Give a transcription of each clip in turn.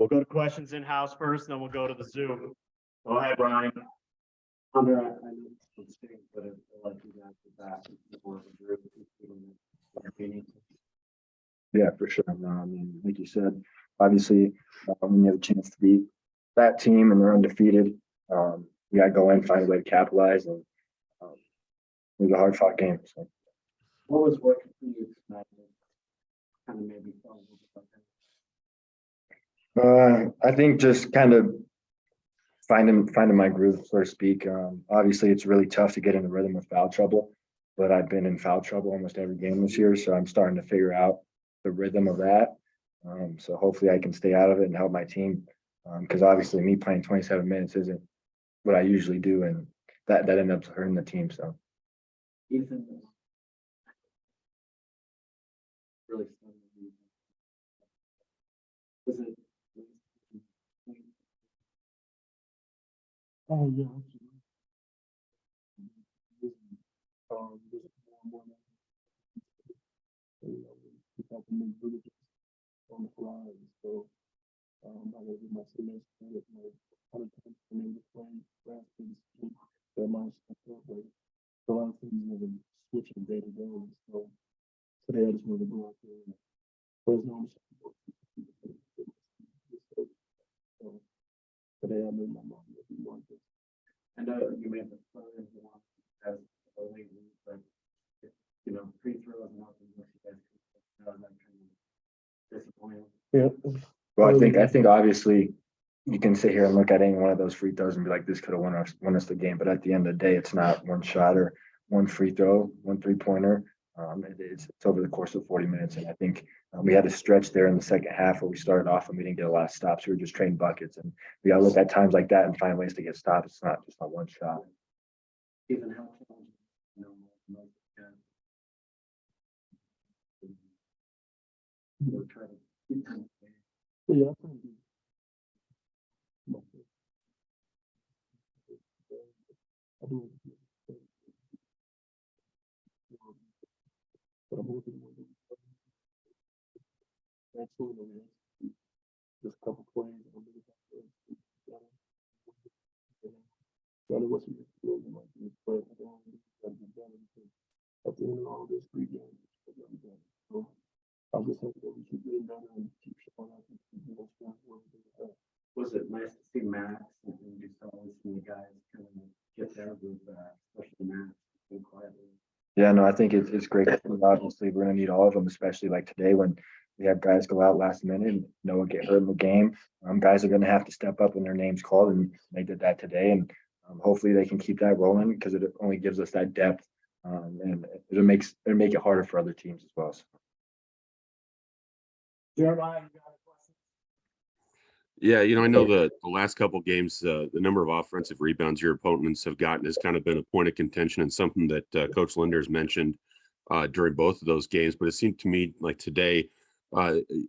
We'll go to questions in-house first, then we'll go to the Zoom. Go ahead, Brian. Hunter, I know it's big, but I'd like you guys to back Yeah, for sure. No, I mean, like you said, obviously, when you have a chance to beat that team and they're undefeated, we got to go in, find a way to capitalize, and it was a hard-fought game. So. What was working for you tonight? Kind of maybe felt a little bit like that. I think just kind of finding my groove, so to speak. Obviously, it's really tough to get in the rhythm with foul trouble, but I've been in foul trouble almost every game this year, so I'm starting to figure out the rhythm of that. So hopefully I can stay out of it and help my team, because obviously me playing 27 minutes isn't what I usually do, and that ended up hurting the team. So. Ethan really stunning. Was it? Oh yeah. On the fly, so I was with my teammates with my other times for me to play grassroots that might step up, but a lot of things have been switching day to day. So today I just wanted to go out there and first know so today I made my mom if you want this. And you made the first one as a late week, but free throws and nothing. That was like kind of disappointing. Yeah. Well, I think obviously you can sit here and look at any one of those free throws and be like, this could have won us the game. But at the end of the day, it's not one shot or one free throw, one 3-pointer. It's over the course of 40 minutes. And I think we had a stretch there in the second half where we started off and we didn't get a lot of stops. We were just trading buckets. And we got to look at times like that and find ways to get stops. It's not just one shot. Even how we'll try to Yeah, I do. But I'm hoping absolutely just a couple plays. What's but at the end of all this 3 games, so I'll just hope that we keep getting better and keep showing up. Was it nice to see Max and just always see the guys kind of get their group back, especially Max being quietly? Yeah, no, I think it's great. Obviously, we're going to need all of them, especially like today when we have guys go out last minute and Noah get hurt in the game. Guys are going to have to step up when their name's called, and they did that today. And hopefully they can keep that rolling because it only gives us that depth, and it'll make it harder for other teams as well. So. Jeremiah, you got a question? Yeah, I know the last couple of games, the number of offensive rebounds your opponents have gotten has kind of been a point of contention and something that Coach Linder's mentioned during both of those games. But it seemed to me like today,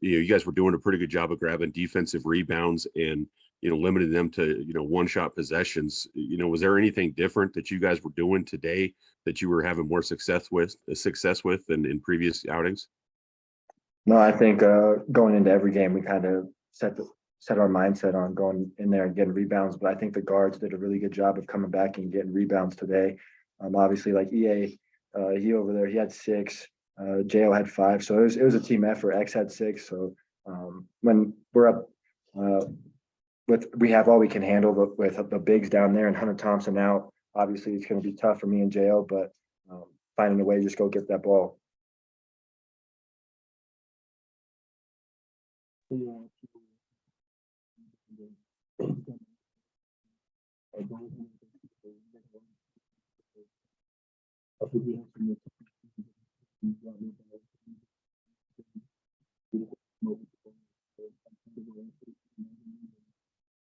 you guys were doing a pretty good job of grabbing defensive rebounds and limiting them to one-shot possessions. Was there anything different that you guys were doing today that you were having more success with than in previous outings? No, I think going into every game, we kind of set our mindset on going in there and getting rebounds. But I think the guards did a really good job of coming back and getting rebounds today. Obviously, like EA, he over there, he had 6. Jo had 5. So it was a team effort. X had 6. So when we're up, we have all we can handle with the bigs down there and Hunter Thompson out. Obviously, it's going to be tough for me and Jo, but finding a way to just go get that ball.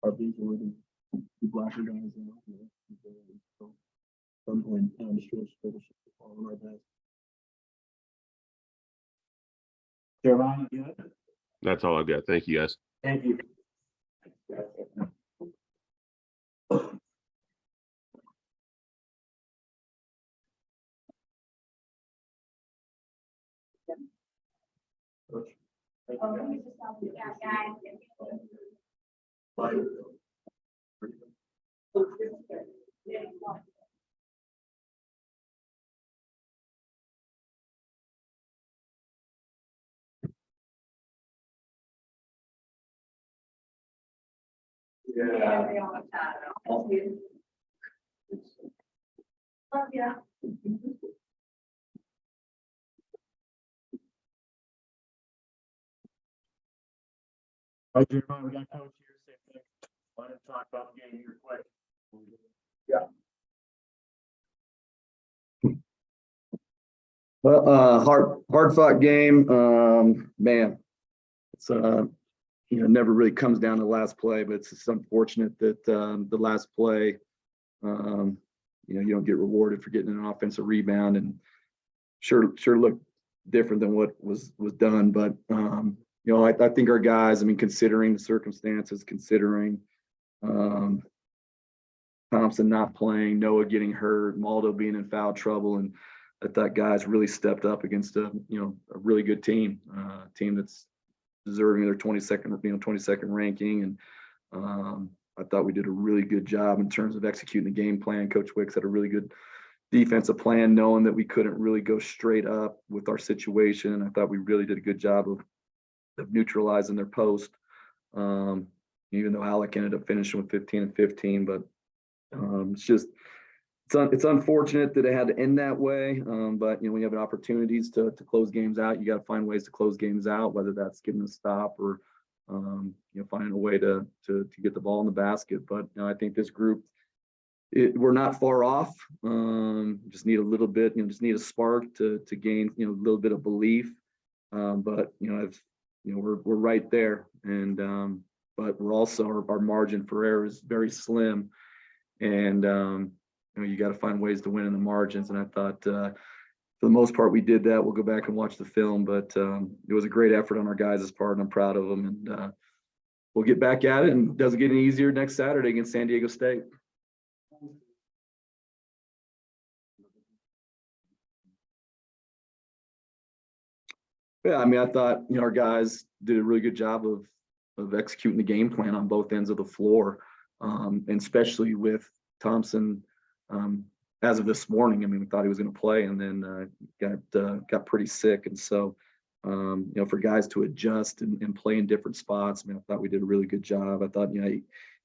Our bigs are really blocking guys out. So some point down the stretch, on our best. Jeremiah, you good? That's all I've got. Thank you, guys. Thank you. Oh, Jeremiah, we got coach here, same thing. Let him talk about the game here quick. Well, hard fought game. Man, it's never really comes down to the last play, but it's just unfortunate that the last play, you don't get rewarded for getting an offensive rebound, and sure looked different than what was done. But I think our guys, considering the circumstances, considering Thompson not playing, Noah getting hurt, Maldo being in foul trouble, and I thought guys really stepped up against a really good team, team that's deserving of their 22nd ranking. And I thought we did a really good job in terms of executing the game plan. Coach Wicks had a really good defensive plan, knowing that we couldn't really go straight up with our situation. I thought we really did a good job of neutralizing their post, even though Alec ended up finishing with 15 and 15. But it's unfortunate that it had to end that way. But when you have opportunities to close games out, you got to find ways to close games out, whether that's getting a stop or finding a way to get the ball in the basket. But I think this group, we're not far off. Just need a little bit, just need a spark to gain a little bit of belief. But we're right there, and but we're also our margin for error is very slim, and you got to find ways to win in the margins. And I thought for the most part we did that. We'll go back and watch the film, but it was a great effort on our guys' part, and I'm proud of them. And we'll get back at it, and it doesn't get any easier next Saturday against San Diego State. Yeah, I thought our guys did a really good job of executing the game plan on both ends of the floor, and especially with Thompson. As of this morning, we thought he was going to play, and then got pretty sick, and so for guys to adjust and play in different spots, I thought we did a really good job. I thought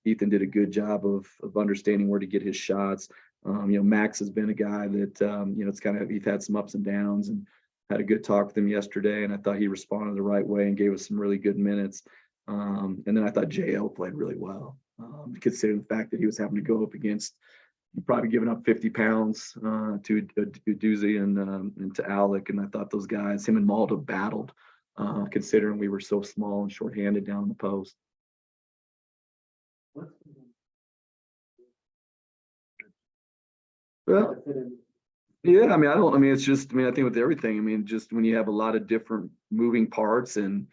Ethan did a good job of understanding where to get his shots. Max has been a guy that it's kind of, he's had some ups and downs, and had a good talk with him yesterday, and I thought he responded the right way and gave us some really good minutes. And then I thought JL played really well, considering the fact that he was having to go up against probably giving up 50 pounds to Doozy and to Alec. And I thought those guys, him and Maldo, battled, considering we were so small and shorthanded down the post. Well, yeah, it's just, I think with everything, just when you have a lot of different moving parts, and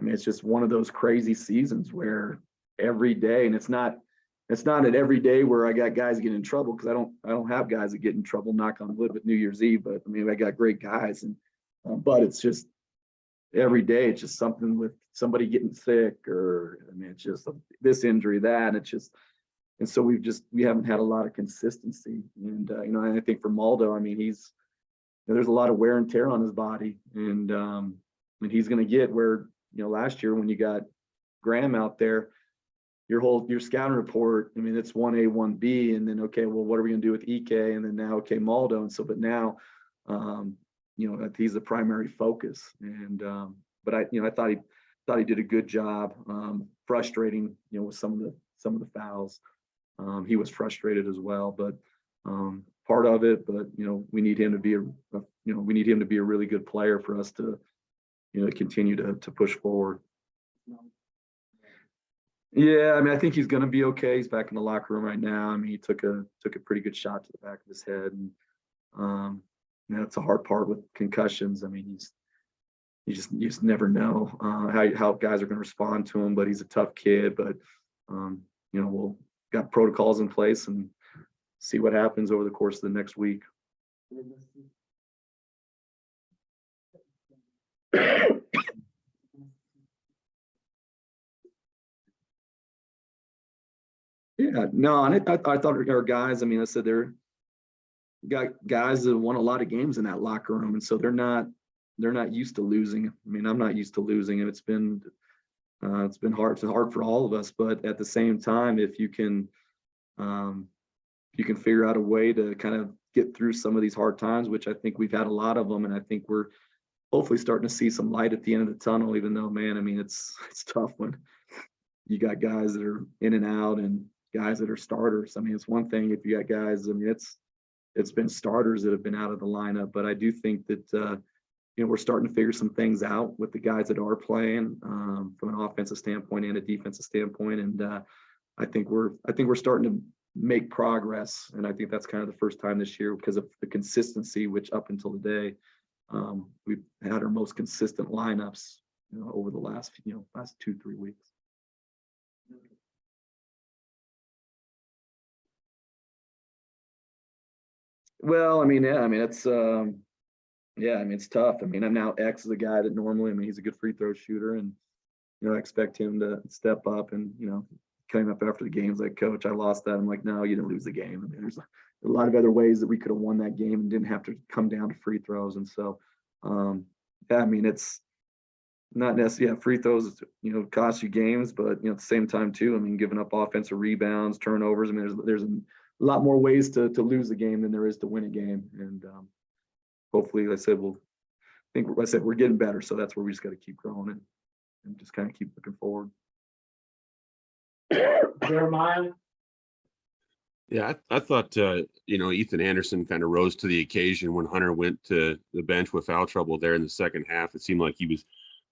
it's just one of those crazy seasons where every day, and it's not an every day where I got guys getting in trouble, because I don't have guys that get in trouble, knock on wood, with New Year's Eve, but I got great guys, and but it's just every day, it's just something with somebody getting sick, or it's just this injury, that, and it's just. And so we haven't had a lot of consistency. And, I think for Maldo, there's a lot of wear and tear on his body. And he's going to get where, last year when you got Graham out there, your scouting report, it's 1A, 1B. And then, okay, well, what are we going to do with EK? And then now, okay, Maldo. And so, but now, he's the primary focus. And, but I thought he did a good job, frustrating, with some of the fouls. He was frustrated as well, but part of it. But we need him to be a really good player for us to continue to push forward. Yeah, I think he's going to be okay. He's back in the locker room right now. He took a pretty good shot to the back of his head, and that's a hard part with concussions. You just never know how guys are going to respond to him. But he's a tough kid. But we'll got protocols in place and see what happens over the course of the next week. Yeah, no, and I thought our guys, I mean, I said they're got guys that won a lot of games in that locker room, and so they're not used to losing. I mean, I'm not used to losing, and it's been hard. It's hard for all of us, but at the same time, if you can figure out a way to kind of get through some of these hard times, which I think we've had a lot of them, and I think we're hopefully starting to see some light at the end of the tunnel. Even though, man, I mean, it's tough when you got guys that are in and out and guys that are starters. I mean, it's one thing if you got guys. I mean, it's been starters that have been out of the lineup, but I do think that we're starting to figure some things out with the guys that are playing from an offensive standpoint and a defensive standpoint, and I think we're starting to make progress, and I think that's kind of the first time this year because of the consistency, which up until today we've had our most consistent lineups over the last 2-3 weeks. Well, I mean, yeah, I mean, it's yeah, I mean, it's tough. I mean, I'm now X is a guy that normally, I mean, he's a good free throw shooter, and I expect him to step up. And came up after the games like, Coach, I lost that. I'm like, no, you didn't lose the game. I mean, there's a lot of other ways that we could have won that game and didn't have to come down to free throws. And so, yeah, I mean, it's not necessarily free throws, cost you games, but at the same time too, I mean, giving up offensive rebounds, turnovers. I mean, there's a lot more ways to lose a game than there is to win a game. And hopefully, like I said, we're getting better. So that's where we just got to keep growing and just kind of keep looking forward. Jeremiah? Yeah, I thought, Ethan Anderson kind of rose to the occasion when Hunter went to the bench with foul trouble there in the second half. It seemed like he was,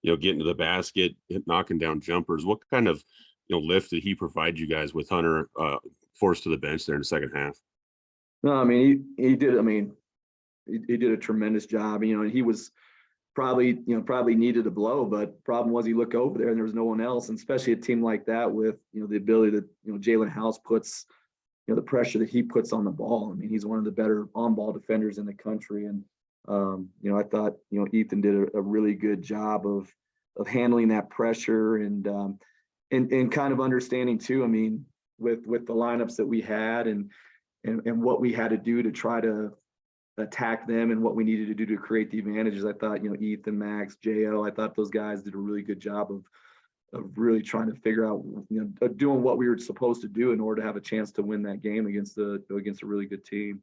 getting to the basket, knocking down jumpers. What kind of, lift did he provide you guys with Hunter forced to the bench there in the second half? No, I mean, he did. I mean, he did a tremendous job. And he was probably needed a blow, but problem was he looked over there and there was no one else, and especially a team like that with the ability that Jalen House puts the pressure that he puts on the ball. I mean, he's one of the better on-ball defenders in the country, and I thought Ethan did a really good job of handling that pressure and kind of understanding too. I mean, with the lineups that we had and what we had to do to try to attack them and what we needed to do to create the advantages. I thought, Ethan, Max, Jo, I thought those guys did a really good job of really trying to figure out, doing what we were supposed to do in order to have a chance to win that game against a really good team.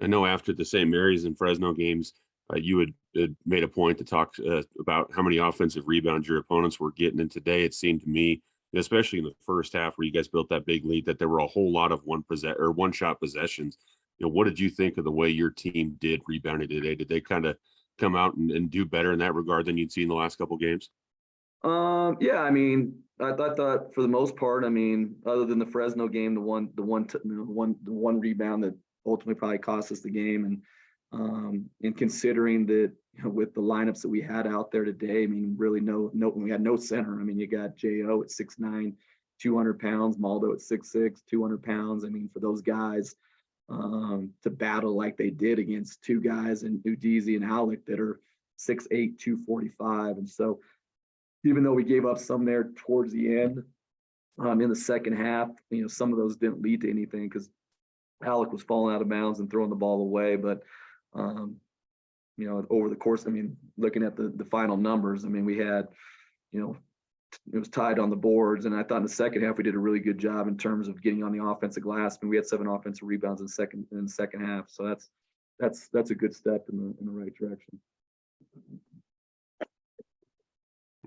I know after the St. Mary's and Fresno games, you had made a point to talk about how many offensive rebounds your opponents were getting. And today it seemed to me, especially in the first half where you guys built that big lead, that there were a whole lot of one shot possessions. What did you think of the way your team did rebounding today? Did they kind of come out and do better in that regard than you'd seen in the last couple of games? Yeah, I mean, I thought for the most part, I mean, other than the Fresno game, the one rebound that ultimately probably cost us the game, and considering that with the lineups that we had out there today, I mean, really we had no center. I mean, you got Jo at 6'9", 200 pounds, Maldo at 6'6", 200 pounds. I mean, for those guys to battle like they did against two guys in Udeze and Halleck that are 6'8", 245, and so even though we gave up some there towards the end in the second half, some of those didn't lead to anything because Halleck was falling out of bounds and throwing the ball away. But, over the course, I mean, looking at the final numbers, I mean, we had, it was tied on the boards. And I thought in the second half, we did a really good job in terms of getting on the offensive glass. I mean, we had 7 offensive rebounds in the second half. So that's a good step in the right direction.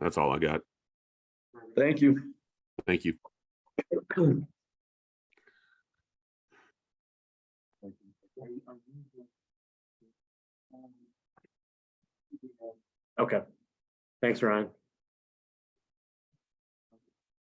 That's all I got. Thank you. Thank you. Okay. Thanks, Ryan.